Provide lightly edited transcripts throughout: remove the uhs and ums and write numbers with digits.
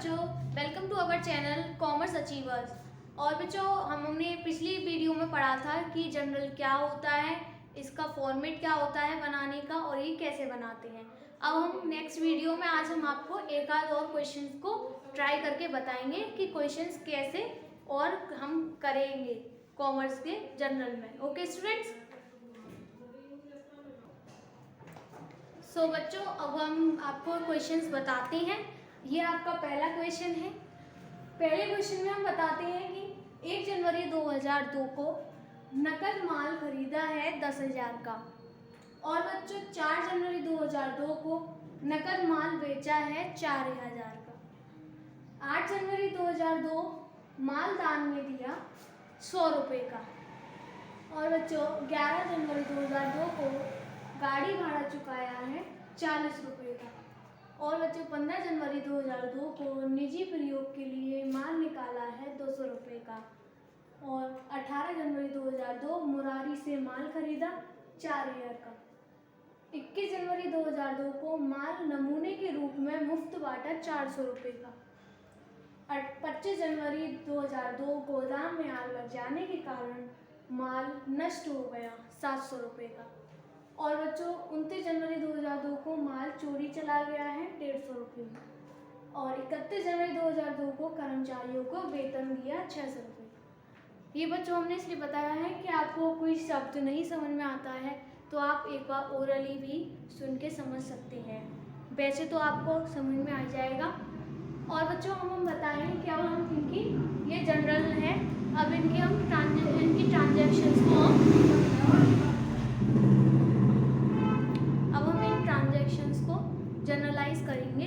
बच्चों, welcome to our channel Commerce Achievers. और बच्चों, हमने पिछली वीडियो में पढ़ा था कि जनरल क्या होता है, इसका फॉर्मेट क्या होता है बनाने का और ये कैसे बनाते हैं। अब हम नेक्स्ट वीडियो में आज हम आपको एक आध और क्वेश्चंस को ट्राई करके बताएंगे कि क्वेश्चंस कैसे और हम करेंगे कॉमर्स के जनरल में। Okay students. सो बच्चों, अब हम आपको क्वेश्चंस बताते हैं। ये आपका पहला क्वेश्चन है। पहले क्वेश्चन में हम बताते हैं कि 1 जनवरी 2002 को नकद माल खरीदा है 10,000 का, और बच्चों 4 जनवरी 2002 को नकद माल बेचा है 4,000 का। 8 जनवरी 2002 माल दान में दिया 100 रुपये का, और बच्चों 11 जनवरी 2002 को गाड़ी भाड़ा चुकाया है 40 रुपये का, और बच्चों 15 जनवरी 2002 को निजी प्रयोग के लिए माल निकाला है 200 रुपये का, और 18 जनवरी 2002 मुरारी से माल खरीदा 4,000 का। 21 जनवरी 2002 को माल नमूने के रूप में मुफ्त बांटा 400 रुपये का। 25 जनवरी 2002 गोदाम में आग लग जाने के कारण माल नष्ट हो गया 700 रुपये का, और बच्चों 29 जनवरी 2002 को माल चोरी चला गया है 150 रुपये में, और 31 जनवरी 2002 को कर्मचारियों को वेतन दिया 600 रुपये। ये बच्चों हमने इसलिए बताया है कि आपको कोई शब्द नहीं समझ में आता है तो आप एक बार ओरली भी सुन के समझ सकते हैं, वैसे तो आपको समझ में आ जाएगा। और बच्चों हम बताएं कि अब हम इनकी ये जनरल है, अब इनकी ट्रांजैक्शंस को जनरलाइज करेंगे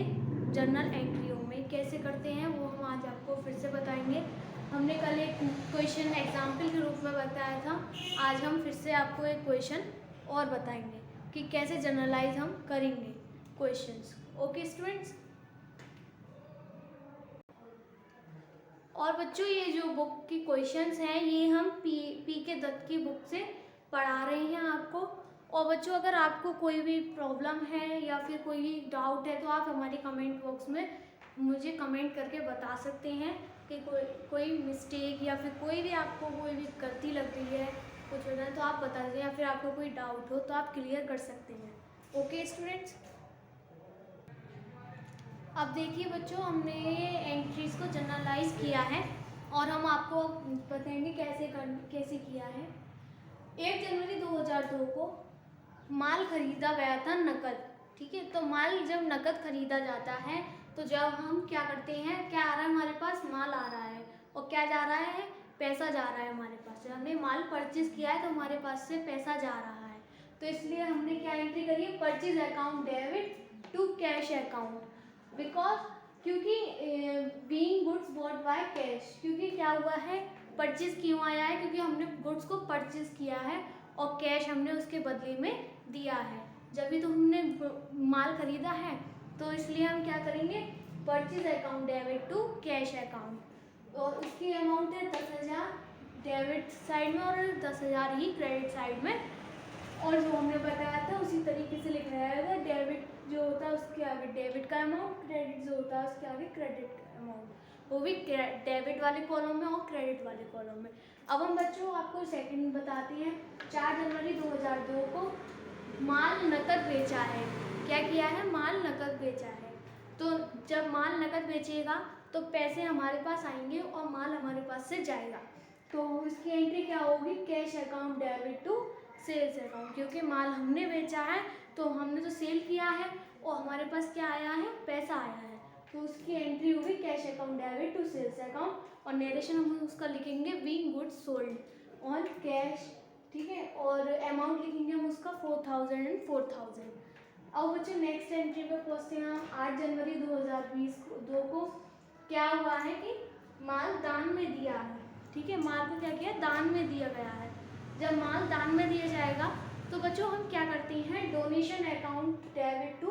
जर्नल एंट्रियों में। कैसे करते हैं वो हम आज आपको फिर से बताएंगे। हमने कल एक क्वेश्चन एग्जाम्पल के रूप में बताया था, आज हम फिर से आपको एक क्वेश्चन और बताएंगे कि कैसे जनरलाइज हम करेंगे क्वेश्चंस। Okay students. और बच्चों ये जो बुक की क्वेश्चंस हैं ये हम पी के दत्त की बुक से पढ़ा रहे हैं आपको। और बच्चों अगर आपको कोई भी प्रॉब्लम है या फिर कोई भी डाउट है तो आप हमारे कमेंट बॉक्स में मुझे कमेंट करके बता सकते हैं कि कोई मिस्टेक या फिर कोई भी आपको कोई भी गलती लग रही है कुछ होता है तो आप बता दीजिए, या फिर आपको कोई डाउट हो तो आप क्लियर कर सकते हैं। Okay students. अब देखिए बच्चों, हमने एंट्रीज को जनरलाइज किया है और हम आपको बताएंगे कैसे किया है। 1 जनवरी 2002 को माल खरीदा गया था नकद, ठीक है। तो माल जब नकद खरीदा जाता है तो जब हम क्या करते हैं, क्या आ रहा है हमारे पास, माल आ रहा है, और क्या जा रहा है, पैसा जा रहा है हमारे पास से। हमने माल परचेज किया है तो हमारे पास से पैसा जा रहा है, तो इसलिए हमने क्या एंट्री करी है, purchase account debit to cash account. Because क्योंकि being goods bought by cash, क्योंकि क्या हुआ है, परचेज क्यों आया है, क्योंकि हमने गुड्स को परचेज किया है और कैश हमने उसके बदले में दिया है। जब भी तो हमने माल खरीदा है तो इसलिए हम क्या करेंगे, purchase account debit to cash account, और उसकी अमाउंट है 10,000 डेबिट साइड में और 10,000 ही क्रेडिट साइड में। और जो हमने बताया था उसी तरीके से लिखा जाएगा, डेबिट जो होता है उसके आगे डेबिट का अमाउंट, क्रेडिट जो होता है उसके आगे क्रेडिट अमाउंट, वो भी डेबिट वाले कॉलम में और क्रेडिट वाले कॉलम में। अब हम बच्चों आपको सेकंड बताते हैं। 4 जनवरी 2002 को माल नकद बेचा है। क्या किया है, माल नकद बेचा है। तो जब माल नकद बेचेगा तो पैसे हमारे पास आएंगे और माल हमारे पास से जाएगा, तो उसकी एंट्री क्या होगी, cash account debit to sales account, क्योंकि माल हमने बेचा है तो हमने तो सेल किया है और हमारे पास क्या आया है, पैसा आया है, तो उसकी एंट्री होगी cash account debit to sales account. और नरेशन हम उसका लिखेंगे being goods sold on cash, ठीक है, और अमाउंट लिखेंगे हम उसका 4,000 एंड 4,000। अब बच्चों नेक्स्ट एंट्री पे पहुँचते हैं हम। 8 जनवरी 2022 को क्या हुआ है कि माल दान में दिया है, ठीक है, माल को क्या किया, दान में दिया गया है। जब माल दान में दिया जाएगा तो बच्चों हम क्या करते हैं, donation account debit to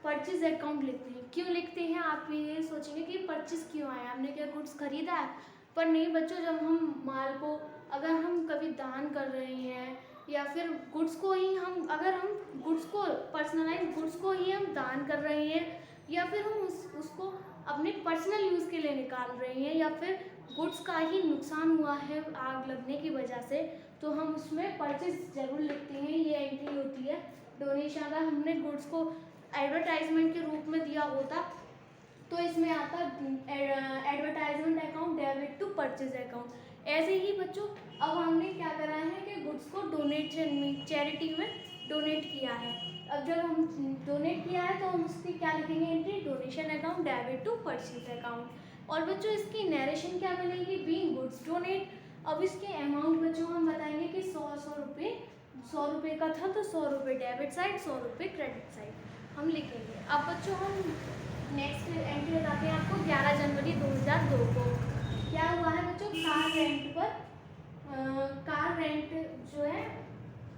purchase account लिखते हैं। क्यों लिखते हैं, आप ये सोचेंगे कि परचेज क्यों आया, हमने क्या गुड्स खरीदा है, पर नहीं बच्चों, जब हम माल को अगर हम कभी दान कर रहे हैं या फिर गुड्स को ही हम, अगर हम गुड्स को पर्सनलाइज गुड्स को ही हम दान कर रहे हैं या फिर हम उसको अपने पर्सनल यूज़ के लिए निकाल रहे हैं या फिर गुड्स का ही नुकसान हुआ है आग लगने की वजह से, तो हम उसमें परचेज ज़रूर लिखते हैं। ये एंट्री होती है डोनेशन। अगर हमने गुड्स को एडवर्टाइजमेंट के रूप में दिया होता तो इसमें आता advertisement account debit to purchase account. ऐसे ही बच्चों अब हमने क्या करा है कि गुड्स को डोनेशन में चैरिटी में डोनेट किया है। अब जब हम डोनेट किया है तो हम उसकी क्या लिखेंगे entry, donation account debit to purchase account. और बच्चों इसकी नरेशन क्या बनेगी, बीइंग गुड्स डोनेट। अब इसके अमाउंट बच्चों हम बताएंगे कि 100 रुपये का था तो 100 रुपये डेबिट साइड, 100 रुपये क्रेडिट साइड हम लिखेंगे। अब बच्चों हम नेक्स्ट एंट्री बताते हैं आपको 11 जनवरी 2002 को। क्या हुआ है बच्चों, कार रेंट पर कार रेंट जो है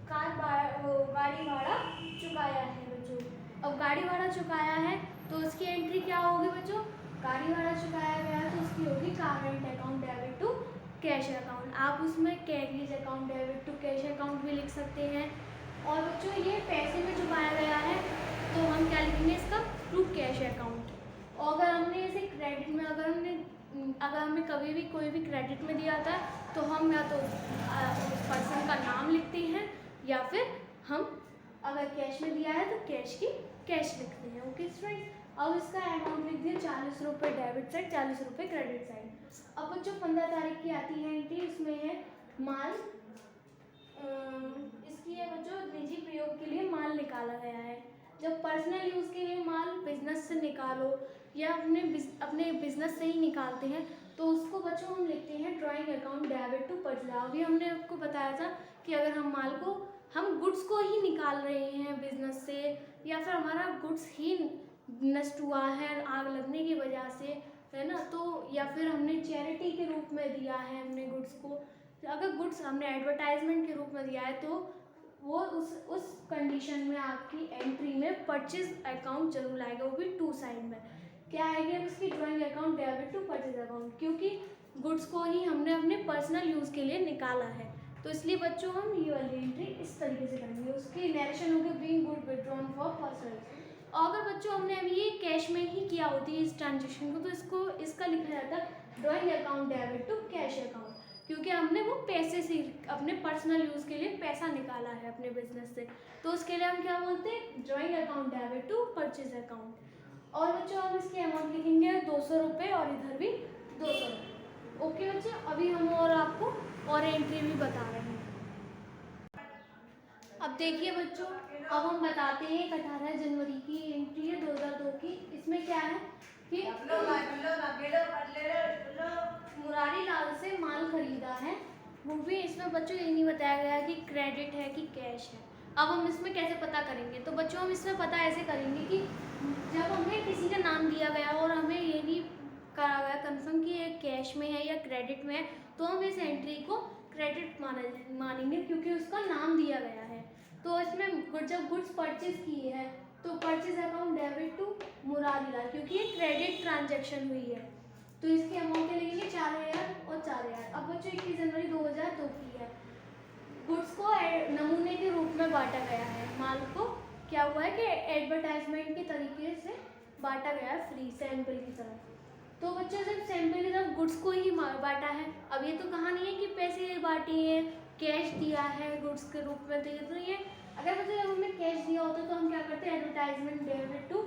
गाड़ी भाड़ा चुकाया है बच्चों। अब गाड़ी भाड़ा चुकाया है तो उसकी एंट्री क्या होगी बच्चों, गाड़ी भाड़ा चुकाया गया तो उसकी होगी car rent account debit to cash account. आप उसमें cash account debit to cash account भी लिख सकते हैं। और बच्चों ये पैसे में चुकाया गया है तो हम क्या लिखेंगे इसका, टू कैश अकाउंट। और अगर हमने इसे क्रेडिट में अगर हमने कभी भी कोई भी क्रेडिट में दिया था तो हम या तो उस पर्सन का नाम लिखते हैं या फिर हम अगर कैश में दिया है तो कैश लिखते हैं। ओके स्टूडेंट, अब इसका अमाउंट लिख दिया 40 रुपये डेबिट साइड, 40 रुपये क्रेडिट साइड। अब बच्चों 15 तारीख की आती है एंट्री, इसमें है माल। इसकी है बच्चों निजी प्रयोग के लिए माल निकाला गया है। जब पर्सनल यूज़ के लिए माल बिजनेस से निकालो या अपने बिजनेस से ही निकालते हैं तो उसको बच्चों हम लिखते हैं drawing account debit to purchase. अभी हमने आपको बताया था कि अगर हम गुड्स को ही निकाल रहे हैं बिजनेस से या फिर हमारा गुड्स ही नष्ट हुआ है आग लगने की वजह से, है ना, तो या फिर हमने चैरिटी के रूप में दिया है हमने गुड्स को, अगर गुड्स हमने एडवर्टाइजमेंट के रूप में दिया है तो वो उस कंडीशन में आपकी एंट्री में परचेज अकाउंट जरूर आएगा, वो भी टू साइड में। क्या आएगी अब उसकी drawing account debit to purchase account, क्योंकि गुड्स को ही हमने अपने पर्सनल यूज़ के लिए निकाला है तो इसलिए बच्चों हम ये वाली एंट्री इस तरीके से करेंगे। उसकी नरेशन होगी being good withdrawn for personal. अगर बच्चों हमने अभी ये कैश में ही किया होती है इस ट्रांजेक्शन को तो इसका लिखा जाता है drawing account debit to cash account, क्योंकि हमने वो पैसे से अपने पर्सनल यूज़ के लिए पैसा निकाला है अपने बिजनेस से, तो उसके लिए हम क्या बोलते हैं drawing account debit to purchase account. और बच्चों हम इसकी अमाउंट लिखेंगे 200 रुपये और इधर भी 200 रुपये। ओके बच्चे, अभी हम और आपको और एंट्री भी बता रहे हैं। अब देखिए बच्चों, अब हम बताते हैं 18 जनवरी की एंट्री है 2002 की। इसमें क्या है कि मुरारी लाल से माल खरीदा है, वो भी इसमें बच्चों ये नहीं बताया गया कि क्रेडिट है कि कैश है। अब हम इसमें कैसे पता करेंगे, तो बच्चों हम इसमें पता ऐसे करेंगे कि जब हमें किसी का नाम दिया गया और हमें ये नहीं करा गया कंफर्म कि ये कैश में है या क्रेडिट में है, तो हम इस एंट्री को क्रेडिट मानेंगे क्योंकि उसका नाम दिया गया है। तो इसमें जब गुड्स परचेज की है तो purchase account debit to Murari Lal, क्योंकि ये क्रेडिट ट्रांजैक्शन हुई है तो इसकी अमाउंट लगेंगे 4000 और 4000। अब बच्चों 21 जनवरी 2002 की है। गुड्स को नमूने के रूप में बांटा गया है, माल को क्या हुआ है कि एडवर्टाइजमेंट के तरीके से बांटा गया है फ्री सैंपल की तरह। तो बच्चों सिर्फ सैंपल की तरफ गुड्स को ही बांटा है। अब ये तो कहा नहीं है कि पैसे बांटी है, कैश दिया है गुड्स के रूप में, तो ये अगर बच्चों जब हमने कैश दिया होता तो हम क्या करते हैं advertisement debit to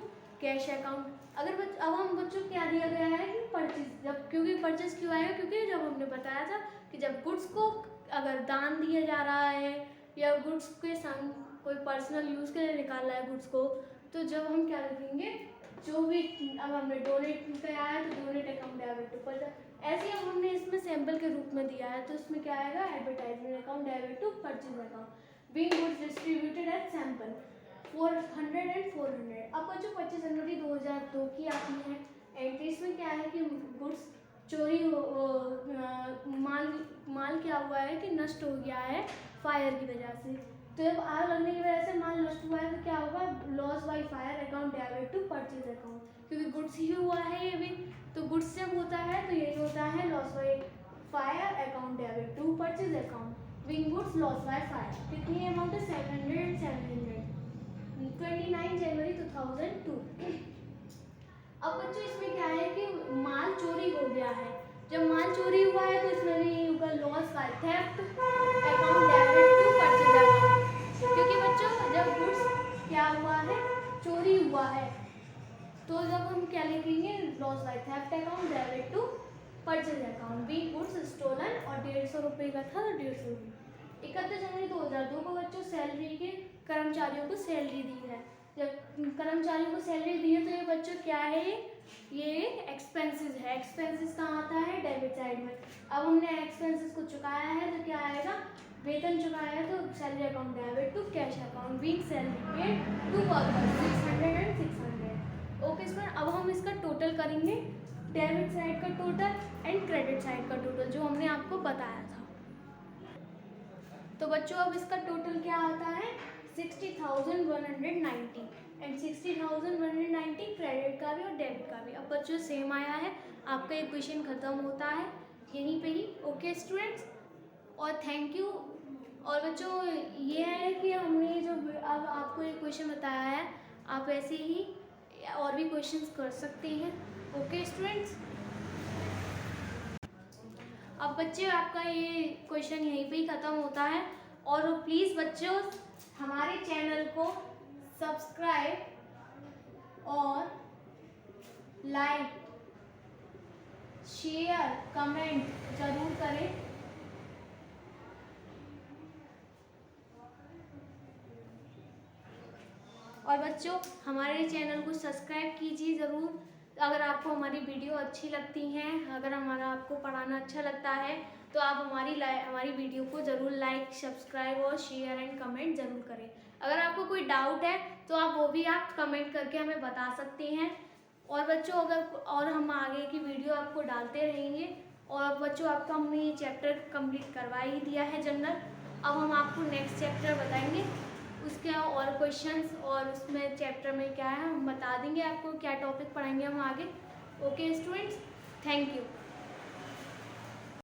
cash account. अब हम बच्चों क्या दिया गया है कि परचेज, जब क्योंकि परचेज क्यों आएगा, क्योंकि जब हमने बताया था कि जब गुड्स को अगर दान दिया जा रहा है या गुड्स के संग कोई पर्सनल यूज़ के लिए निकाल रहा है गुड्स को, तो जब हम क्या रखेंगे जो भी अब हमने डोनेट किया है तो donate account debit to purchase. ऐसे ही अब हमने इसमें सैंपल के रूप में दिया है तो इसमें क्या आएगा advertisement account debit to purchase account being goods distributed as sample 400 and 400। अब बच्चों 25 जनवरी 2002 की आती है एंट्रीज में क्या है कि गुड्स चोरी माल क्या हुआ है कि नष्ट हो गया है फायर की वजह से। तो जब आग लगने की वजह से माल नष्ट हुआ है तो क्या होगा loss by fire account debit to purchase account, क्योंकि गुड्स ही हुआ है ये भी, तो गुड्स जब होता है तो यही होता है loss by fire account debit to purchase account being goods loss by fire. कितनी अमाउंट है 700 700। 29 जनवरी 2002। अब बच्चों इसमें क्या है कि माल चोरी हो गया है। जब माल चोरी हुआ है तो इसमें भी होगा loss by theft account debit to purchase account, क्योंकि बच्चों जब गुड्स क्या हुआ है, चोरी हुआ है, तो जब हम क्या लिखेंगे, loss by theft account debit to purchase account. Be goods stolen, और 150 रुपये का था तो 150 रुपये। 31 जनवरी 2002 को बच्चों सैलरी के कर्मचारियों को सैलरी दी है। जब कर्मचारियों को सैलरी दी है तो ये बच्चों क्या है, ये एक्सपेंसेस है। एक्सपेंसेस कहाँ आता है, डेबिट साइड में। अब हमने एक्सपेंसेस को चुकाया है तो क्या आएगा, वेतन चुकाया है तो salary account debit to cash account, being salary paid to workers 600 and 600। Okay student, अब हम इसका टोटल करेंगे, डेबिट साइड का टोटल एंड क्रेडिट साइड का टोटल, जो हमने आपको बताया था। तो बच्चों अब इसका टोटल क्या आता है, 60,190 एंड 60,190 क्रेडिट का भी और डेबिट का भी। अब बच्चों सेम आया है, आपका इक्वेशन खत्म होता है यहीं पे ही। ओके स्टूडेंट्स, और थैंक यू। और बच्चों ये है कि हमने जो अब आपको एक क्वेश्चन बताया है, आप ऐसे ही और भी क्वेश्चंस कर सकते हैं। ओके स्टूडेंट्स, अब बच्चे आपका ये क्वेश्चन यहीं पे ही ख़त्म होता है। और प्लीज़ बच्चों हमारे चैनल को सब्सक्राइब और लाइक शेयर कमेंट ज़रूर करें। और बच्चों हमारे चैनल को सब्सक्राइब कीजिए ज़रूर। अगर आपको हमारी वीडियो अच्छी लगती हैं, अगर हमारा आपको पढ़ाना अच्छा लगता है तो आप हमारी वीडियो को ज़रूर लाइक सब्सक्राइब और शेयर एंड कमेंट ज़रूर करें। अगर आपको कोई डाउट है तो आप वो भी आप कमेंट करके हमें बता सकते हैं। और बच्चों और हम आगे की वीडियो आपको डालते रहेंगे। और बच्चों आपका हमने ये चैप्टर कंप्लीट करवा ही दिया है जनरल। अब हम आपको नेक्स्ट चैप्टर बताएंगे, उसके और क्वेश्चंस और उसमें चैप्टर में क्या है हम बता देंगे आपको, क्या टॉपिक पढ़ाएंगे हम आगे। Okay students, thank you.